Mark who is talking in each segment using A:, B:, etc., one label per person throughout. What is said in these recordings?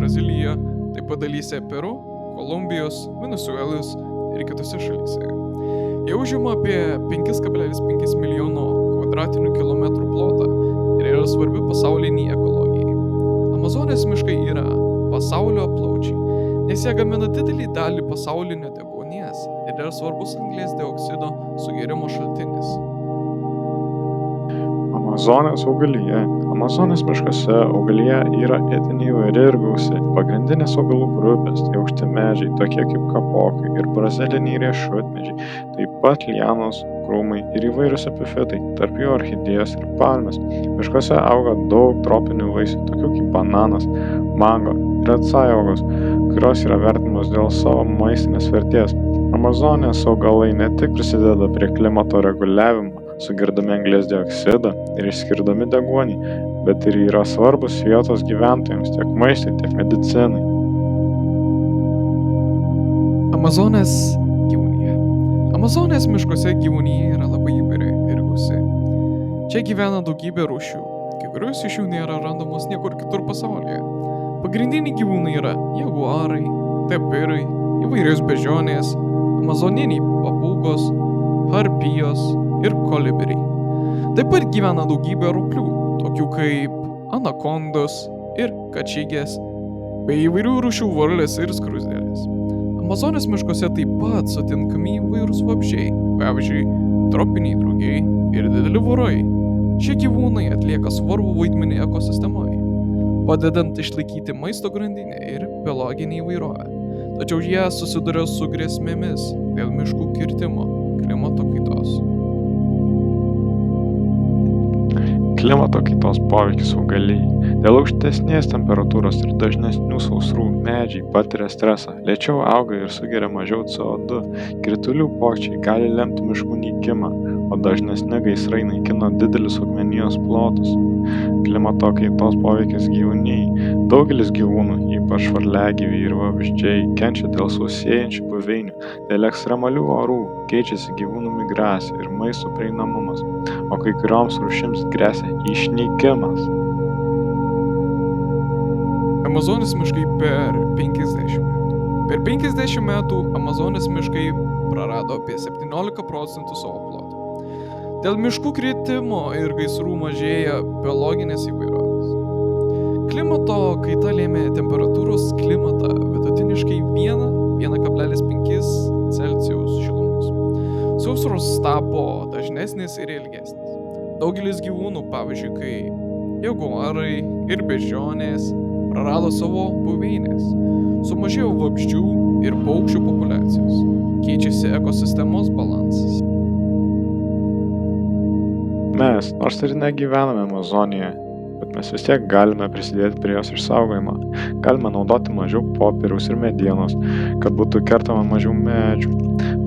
A: Brazilijoje, taip pat dalyse Peru, Kolumbijos, Venesuelos ir kitose šalyse. Jie užima apie 5,5 milijono kvadratinių kilometrų plotą ir yra svarbi pasauliniai ekologijai. Amazonės miškai yra pasaulio plaučiai, nes jie gamina didelį dalį pasaulinio deguonies ir yra svarbus anglies dioksido sugėrimo šaltinis.
B: Amazonės augalija. Amazonės miškuose augalija yra itin įvairi ir gausi. Pagrindinės augalų grupės tai aukšti medžiai, tokie kaip kapokai ir braziliniai riešutmedžiai, taip pat lianos, krūmai ir įvairūs epifitai, tarp jų orchidėjos ir palmės. Miškuose auga daug tropinių vaisių, tokių kaip bananas, mango ir acai uogos, kurios yra vertinamos dėl savo maistinės vertės. Amazonės augalai ne tik prisideda prie klimato reguliavimo, sugirdami anglies dioksidą ir išskirdami deguonį, bet ir yra svarbus vietos gyventojams tiek maistui, tiek medicinai.
A: Amazonės gyvūnija. Amazonės miškuose gyvūnija yra labai įvairi ir gausi. Čia gyvena daugybė rūšių, kai kurios iš jų nėra randamos niekur kitur pasaulyje. Pagrindiniai gyvūnai yra jaguarai, tapirai, įvairios beždžionės, amazoniniai papūgos, harpijos ir kolibiriai. Taip pat gyvena daugybė roplių, tokių kaip anakondos ir kačygės, bei įvairių rūšių varlės ir skruzdėlės. Amazonės miškuose taip pat sutinkami įvairūs vabzdžiai, pavyzdžiui, tropiniai drugiai ir dideli vorai. Šie gyvūnai atlieka svarbų vaidmenį ekosistemoje, padedant išlaikyti maisto grandinę ir biologinę įvairovę. Tačiau jie susiduria su grėsmėmis dėl miškų kirtimo, klimato kaitos.
B: Klimato kaitos poveikis augalijai. Dėl aukštesnės temperatūros ir dažnesnių sausrų medžiai patiria stresą, lėčiau auga ir sugeria mažiau CO2. Kritulių pokyčiai gali lemti miškų nykimą, o dažnesni gaisrai naikina didelius augmenijos plotus. Klimato kaitos poveikis gyvūnijai. Daugelis gyvūnų, ypač varliagyviai ir vabzdžiai, kenčia dėl sausėjančių buveinių. Dėl ekstremalių orų keičiasi gyvūnų migracija ir maisto prieinamumas, o kai kurioms rūšims gresia išnykimas.
A: Amazonės miškai per 50 metų. Per 50 metų Amazonės miškai prarado apie 17% savo ploto. Dėl miškų kritimo ir gaisrų mažėja biologinės įvairovės. Klimato kaita lėmė temperatūros klimatą vidutiniškai 1,5 Celsijaus šilumos. Sausros tapo dažnesnės ir ilgesnės. Daugelis gyvūnų, pavyzdžiui, kai jaguarai ir beždžionės, prarado savo buveinės. Sumažėjo vabzdžių ir paukščių populiacijos. Keičiasi ekosistemos balansas.
B: Mes, nors ir negyvename Amazonijoje, bet mes vis tiek galime prisidėti prie jos išsaugojimo. Galime naudoti mažiau popieriaus ir medienos, kad būtų kertama mažiau medžių.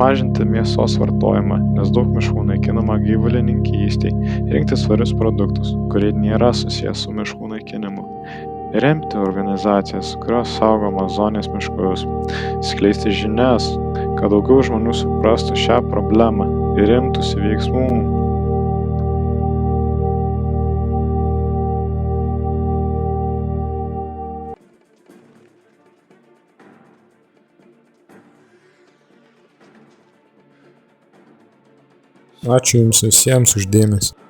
B: Mažinti mėsos vartojimą, nes daug miškų naikinama gyvulininkystei. Rinkti svarius produktus, kurie nėra susijęs su miškų naikinimu. Remti organizacijas, kurios saugo Amazonės miškus. Skleisti žinias, kad daugiau žmonių suprastų šią problemą ir imtųsi veiksmų.
C: Ačiū Jums visiems už dėmesį.